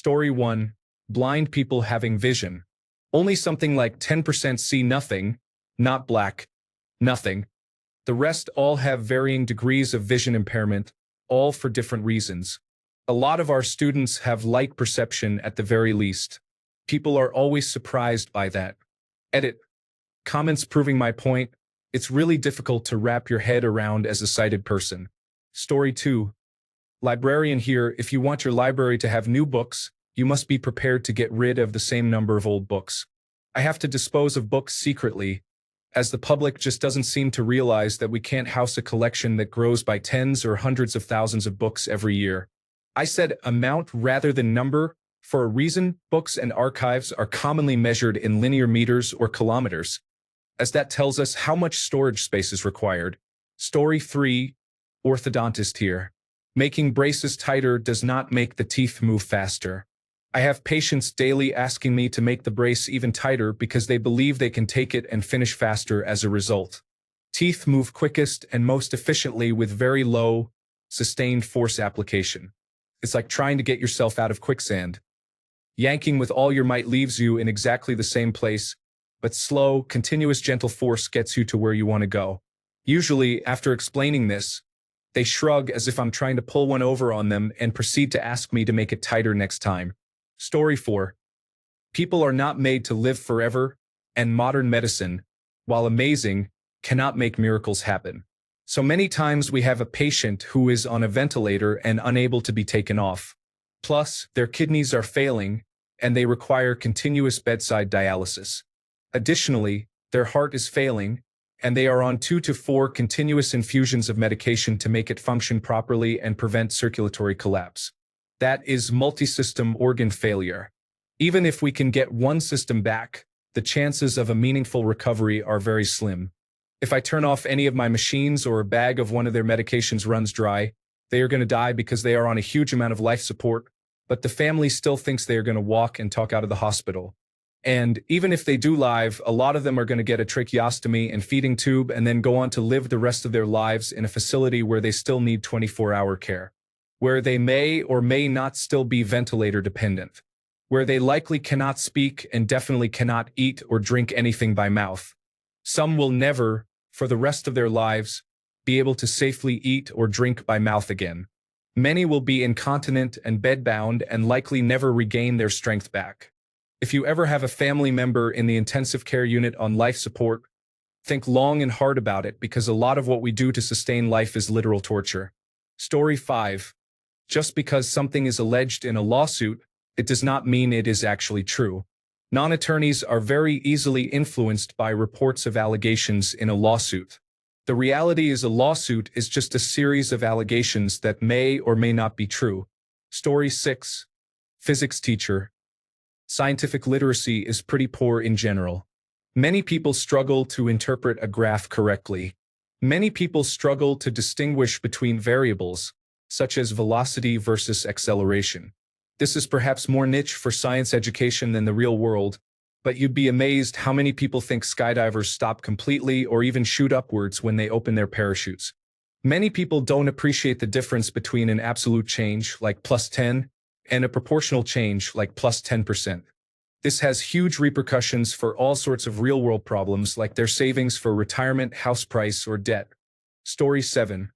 Story 1. Blind people having vision. Only something like 10% see nothing, not black, nothing. The rest all have varying degrees of vision impairment, all for different reasons. A lot of our students have light perception at the very least. People are always surprised by that. Edit. Comments proving my point. It's really difficult to wrap your head around as a sighted person. Story 2. Librarian here. If you want your library to have new books, you must be prepared to get rid of the same number of old books. I have to dispose of books secretly, as the public just doesn't seem to realize that we can't house a collection that grows by tens or hundreds of thousands of books every year. I said amount rather than number. For a reason, books and archives are commonly measured in linear meters or kilometers, as that tells us how much storage space is required. Story 3. Orthodontist here. Making braces tighter does not make the teeth move faster. I have patients daily asking me to make the brace even tighter because they believe they can take it and finish faster as a result. Teeth move quickest and most efficiently with very low, sustained force application. It's like trying to get yourself out of quicksand. Yanking with all your might leaves you in exactly the same place, but slow, continuous gentle force gets you to where you want to go. Usually, after explaining this, they shrug as if I'm trying to pull one over on them and proceed to ask me to make it tighter next time. Story 4. People are not made to live forever, and modern medicine, while amazing, cannot make miracles happen. So many times we have a patient who is on a ventilator and unable to be taken off. Plus, their kidneys are failing, and they require continuous bedside dialysis. Additionally, their heart is failing, and they are on 2 to 4 continuous infusions of medication to make it function properly and prevent circulatory collapse. That is multisystem organ failure. Even if we can get one system back, the chances of a meaningful recovery are very slim. If I turn off any of my machines or a bag of one of their medications runs dry, they are going to die because they are on a huge amount of life support, but the family still thinks they are going to walk and talk out of the hospital. And even if they do live, a lot of them are going to get a tracheostomy and feeding tube and then go on to live the rest of their lives in a facility where they still need 24-hour care, where they may or may not still be ventilator dependent, where they likely cannot speak and definitely cannot eat or drink anything by mouth. Some will never, for the rest of their lives, be able to safely eat or drink by mouth again. Many will be incontinent and bedbound and likely never regain their strength back. If you ever have a family member in the intensive care unit on life support, think long and hard about it because a lot of what we do to sustain life is literal torture. Story 5. Just because something is alleged in a lawsuit, it does not mean it is actually true. Non-attorneys are very easily influenced by reports of allegations in a lawsuit. The reality is a lawsuit is just a series of allegations that may or may not be true. Story 6. Physics teacher. Scientific literacy is pretty poor in general. Many people struggle to interpret a graph correctly. Many people struggle to distinguish between variables, such as velocity versus acceleration. This is perhaps more niche for science education than the real world, but you'd be amazed how many people think skydivers stop completely or even shoot upwards when they open their parachutes. Many people don't appreciate the difference between an absolute change, like +10, and a proportional change, like +10%. This has huge repercussions for all sorts of real-world problems, like their savings for retirement, house price, or debt. Story 7.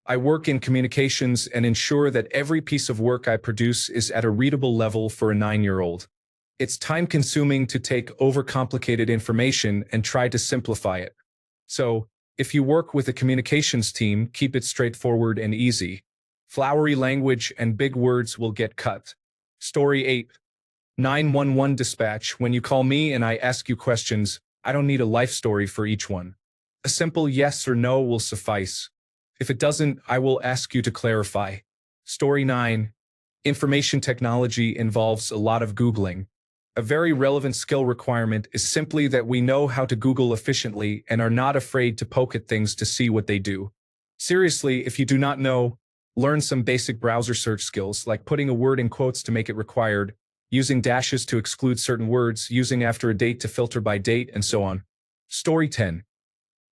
I work in communications and ensure that every piece of work I produce is at a readable level for a 9-year-old. It's time-consuming to take overcomplicated information and try to simplify it. So, if you work with a communications team, keep it straightforward and easy. Flowery language and big words will get cut. Story 8. 911 dispatch. When you call me and I ask you questions, I don't need a life story for each one. A simple yes or no will suffice. If it doesn't, I will ask you to clarify. Story 9. Information technology involves a lot of Googling. A very relevant skill requirement is simply that we know how to Google efficiently and are not afraid to poke at things to see what they do. Seriously, if you do not know, learn some basic browser search skills, like putting a word in quotes to make it required, using dashes to exclude certain words, using after a date to filter by date, and so on. Story 10.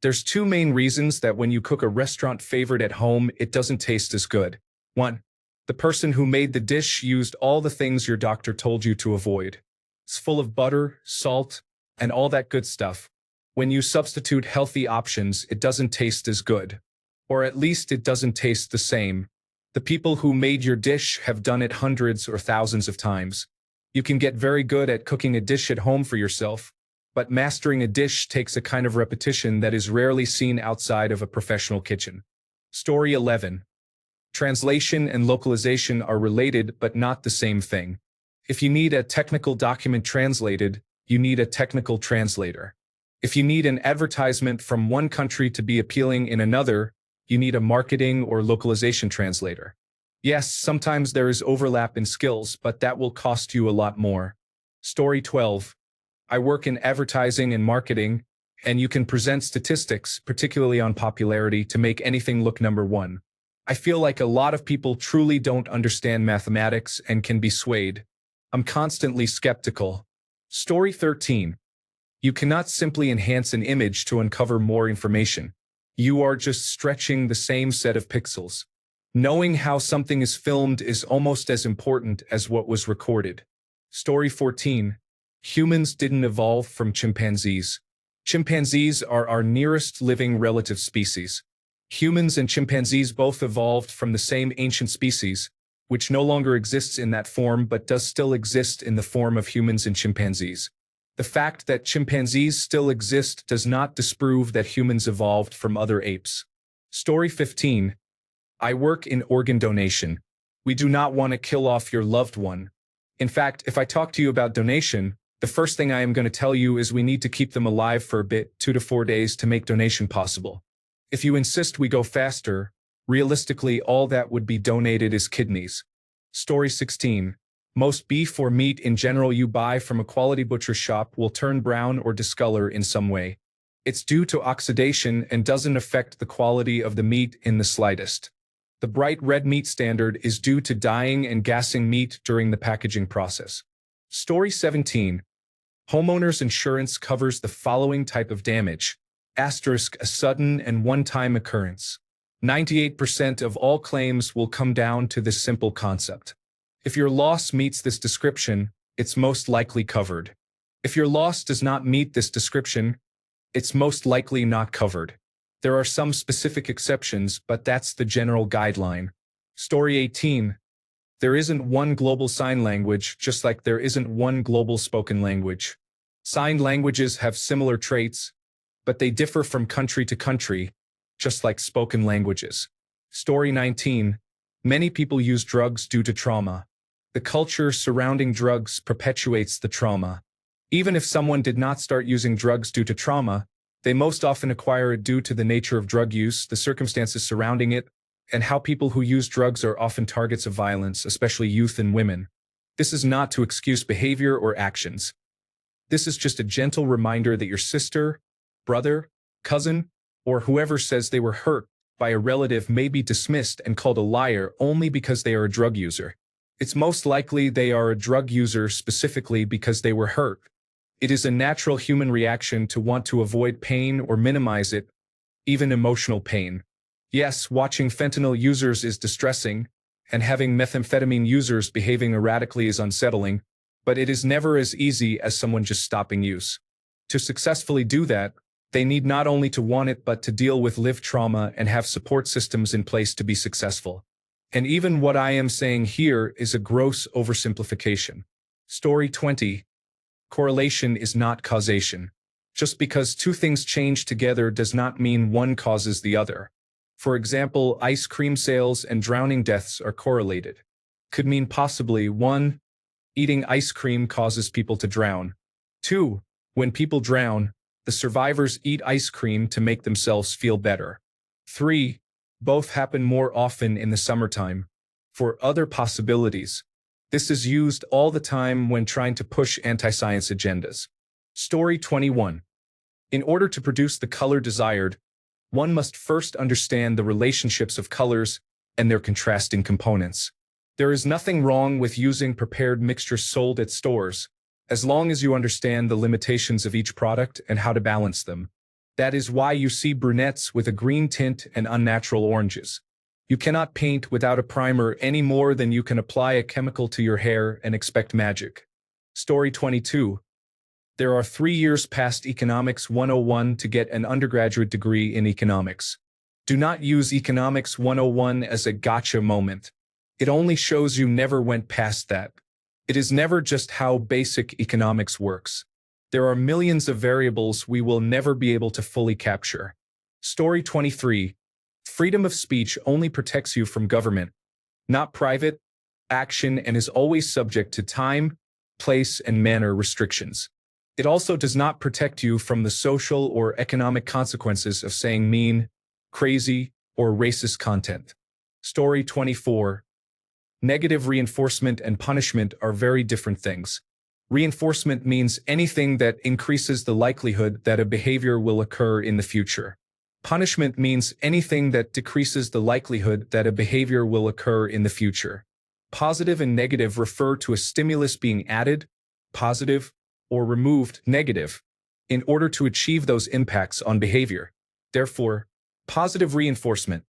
There's 2 main reasons that when you cook a restaurant favorite at home, it doesn't taste as good. 1. The person who made the dish used all the things your doctor told you to avoid. It's full of butter, salt, and all that good stuff. When you substitute healthy options, it doesn't taste as good. Or at least it doesn't taste the same. The people who made your dish have done it hundreds or thousands of times. You can get very good at cooking a dish at home for yourself, but mastering a dish takes a kind of repetition that is rarely seen outside of a professional kitchen. Story 11. Translation and localization are related but not the same thing. If you need a technical document translated, you need a technical translator. If you need an advertisement from one country to be appealing in another, you need a marketing or localization translator. Yes, sometimes there is overlap in skills, but that will cost you a lot more. Story 12. I work in advertising and marketing, and you can present statistics, particularly on popularity, to make anything look number one. I feel like a lot of people truly don't understand mathematics and can be swayed. I'm constantly skeptical. Story 13. You cannot simply enhance an image to uncover more information. You are just stretching the same set of pixels. Knowing how something is filmed is almost as important as what was recorded. Story 14. Humans didn't evolve from chimpanzees. Chimpanzees are our nearest living relative species. Humans and chimpanzees both evolved from the same ancient species, which no longer exists in that form but does still exist in the form of humans and chimpanzees. The fact that chimpanzees still exist does not disprove that humans evolved from other apes. Story 15. I work in organ donation. We do not want to kill off your loved one. In fact, if I talk to you about donation, the first thing I am going to tell you is we need to keep them alive for a bit, 2 to 4 days, to make donation possible. If you insist we go faster, realistically all that would be donated is kidneys. Story 16. Most beef or meat in general you buy from a quality butcher shop will turn brown or discolor in some way. It's due to oxidation and doesn't affect the quality of the meat in the slightest. The bright red meat standard is due to dyeing and gassing meat during the packaging process. Story 17. Homeowners insurance covers the following type of damage. Asterisk, a sudden and one-time occurrence. 98% of all claims will come down to this simple concept. If your loss meets this description, it's most likely covered. If your loss does not meet this description, it's most likely not covered. There are some specific exceptions, but that's the general guideline. Story 18. There isn't one global sign language, just like there isn't one global spoken language. Signed languages have similar traits, but they differ from country to country, just like spoken languages. Story 19. Many people use drugs due to trauma. The culture surrounding drugs perpetuates the trauma. Even if someone did not start using drugs due to trauma, they most often acquire it due to the nature of drug use, the circumstances surrounding it, and how people who use drugs are often targets of violence, especially youth and women. This is not to excuse behavior or actions. This is just a gentle reminder that your sister, brother, cousin, or whoever says they were hurt by a relative may be dismissed and called a liar only because they are a drug user. It's most likely they are a drug user specifically because they were hurt. It is a natural human reaction to want to avoid pain or minimize it, even emotional pain. Yes, watching fentanyl users is distressing, and having methamphetamine users behaving erratically is unsettling, but it is never as easy as someone just stopping use. To successfully do that, they need not only to want it but to deal with lived trauma and have support systems in place to be successful. And even what I am saying here is a gross oversimplification. Story 20. Correlation is not causation. Just because two things change together does not mean one causes the other. For example, ice cream sales and drowning deaths are correlated. Could mean possibly 1. Eating ice cream causes people to drown. 2. When people drown, the survivors eat ice cream to make themselves feel better. 3. Both happen more often in the summertime. For other possibilities, this is used all the time when trying to push anti-science agendas. Story 21. In order to produce the color desired, one must first understand the relationships of colors and their contrasting components. There is nothing wrong with using prepared mixtures sold at stores, as long as you understand the limitations of each product and how to balance them. That is why you see brunettes with a green tint and unnatural oranges. You cannot paint without a primer any more than you can apply a chemical to your hair and expect magic. Story 22. There are 3 years past Economics 101 to get an undergraduate degree in economics. Do not use Economics 101 as a gotcha moment. It only shows you never went past that. It is never just how basic economics works. There are millions of variables we will never be able to fully capture. Story 23. Freedom of speech only protects you from government, not private action, and is always subject to time, place, and manner restrictions. It also does not protect you from the social or economic consequences of saying mean, crazy, or racist content. Story 24. Negative reinforcement and punishment are very different things. Reinforcement means anything that increases the likelihood that a behavior will occur in the future. Punishment means anything that decreases the likelihood that a behavior will occur in the future. Positive and negative refer to a stimulus being added, positive, or removed, negative, in order to achieve those impacts on behavior. Therefore, positive reinforcement.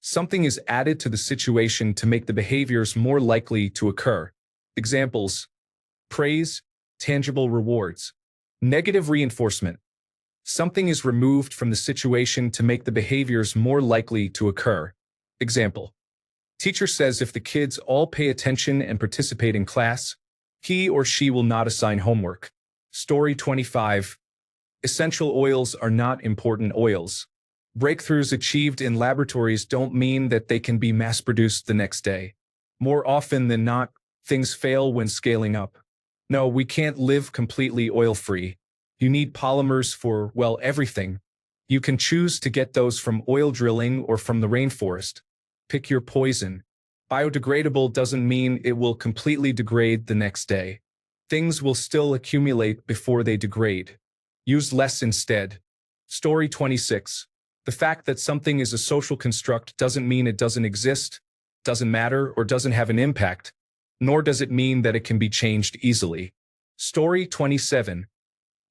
Something is added to the situation to make the behaviors more likely to occur. Examples: praise, tangible rewards. Negative reinforcement. Something is removed from the situation to make the behaviors more likely to occur. Example: teacher says if the kids all pay attention and participate in class, he or she will not assign homework. Story 25. Essential oils are not important oils. Breakthroughs achieved in laboratories don't mean that they can be mass-produced the next day. More often than not, things fail when scaling up. No, we can't live completely oil-free. You need polymers for, well, everything. You can choose to get those from oil drilling or from the rainforest. Pick your poison. Biodegradable doesn't mean it will completely degrade the next day. Things will still accumulate before they degrade. Use less instead. Story 26. The fact that something is a social construct doesn't mean it doesn't exist, doesn't matter, or doesn't have an impact, nor does it mean that it can be changed easily. Story 27.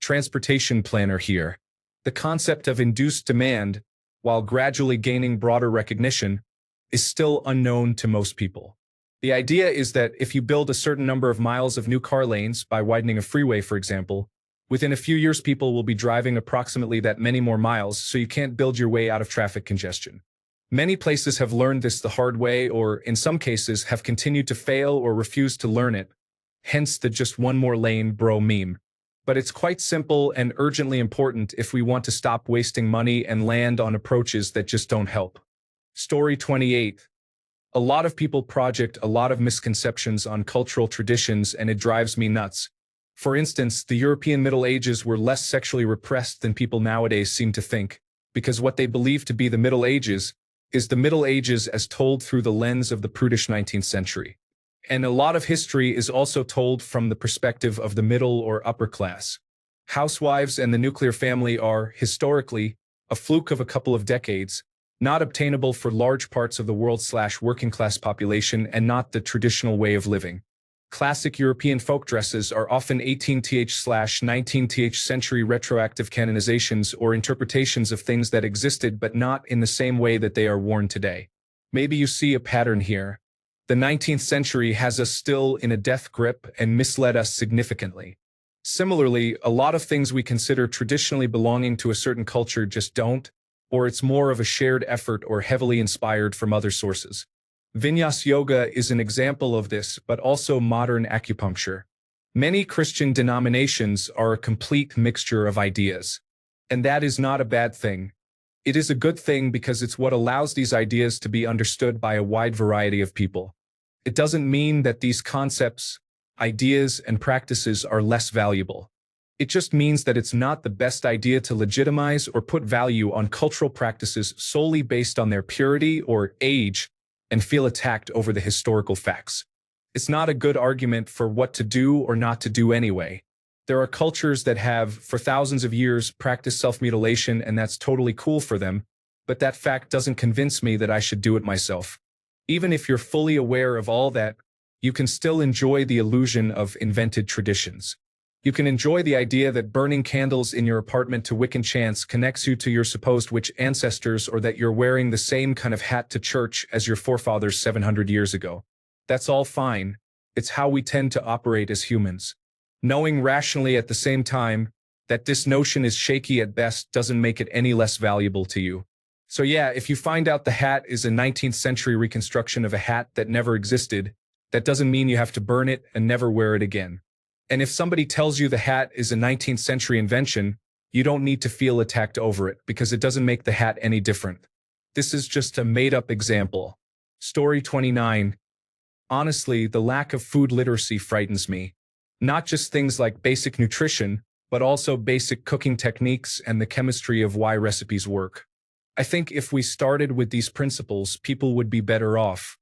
Transportation planner here. The concept of induced demand, while gradually gaining broader recognition, is still unknown to most people. The idea is that if you build a certain number of miles of new car lanes by widening a freeway, for example, within a few years people will be driving approximately that many more miles, so you can't build your way out of traffic congestion. Many places have learned this the hard way, or in some cases have continued to fail or refuse to learn it, hence the just one more lane bro meme. But it's quite simple and urgently important if we want to stop wasting money and land on approaches that just don't help. Story 28. A lot of people project a lot of misconceptions on cultural traditions, and it drives me nuts. For instance, the European Middle Ages were less sexually repressed than people nowadays seem to think, because what they believe to be the Middle Ages is the Middle Ages as told through the lens of the prudish 19th century. And a lot of history is also told from the perspective of the middle or upper class. Housewives and the nuclear family are, historically, a fluke of a couple of decades, not obtainable for large parts of the world/working class population, and not the traditional way of living. Classic European folk dresses are often 18th/19th century retroactive canonizations or interpretations of things that existed but not in the same way that they are worn today. Maybe you see a pattern here. The 19th century has us still in a death grip and misled us significantly. Similarly, a lot of things we consider traditionally belonging to a certain culture just don't, or it's more of a shared effort or heavily inspired from other sources. Vinyasa yoga is an example of this, but also modern acupuncture. Many Christian denominations are a complete mixture of ideas. And that is not a bad thing. It is a good thing because it's what allows these ideas to be understood by a wide variety of people. It doesn't mean that these concepts, ideas, and practices are less valuable. It just means that it's not the best idea to legitimize or put value on cultural practices solely based on their purity or age and feel attacked over the historical facts. It's not a good argument for what to do or not to do anyway. There are cultures that have, for thousands of years, practiced self-mutilation, and that's totally cool for them, but that fact doesn't convince me that I should do it myself. Even if you're fully aware of all that, you can still enjoy the illusion of invented traditions. You can enjoy the idea that burning candles in your apartment to Wiccan chants connects you to your supposed witch ancestors, or that you're wearing the same kind of hat to church as your forefathers 700 years ago. That's all fine. It's how we tend to operate as humans. Knowing rationally at the same time that this notion is shaky at best doesn't make it any less valuable to you. So yeah, if you find out the hat is a 19th century reconstruction of a hat that never existed, that doesn't mean you have to burn it and never wear it again. And if somebody tells you the hat is a 19th century invention, you don't need to feel attacked over it, because it doesn't make the hat any different. This is just a made-up example. Story 29. Honestly, the lack of food literacy frightens me. Not just things like basic nutrition, but also basic cooking techniques and the chemistry of why recipes work. I think if we started with these principles, people would be better off.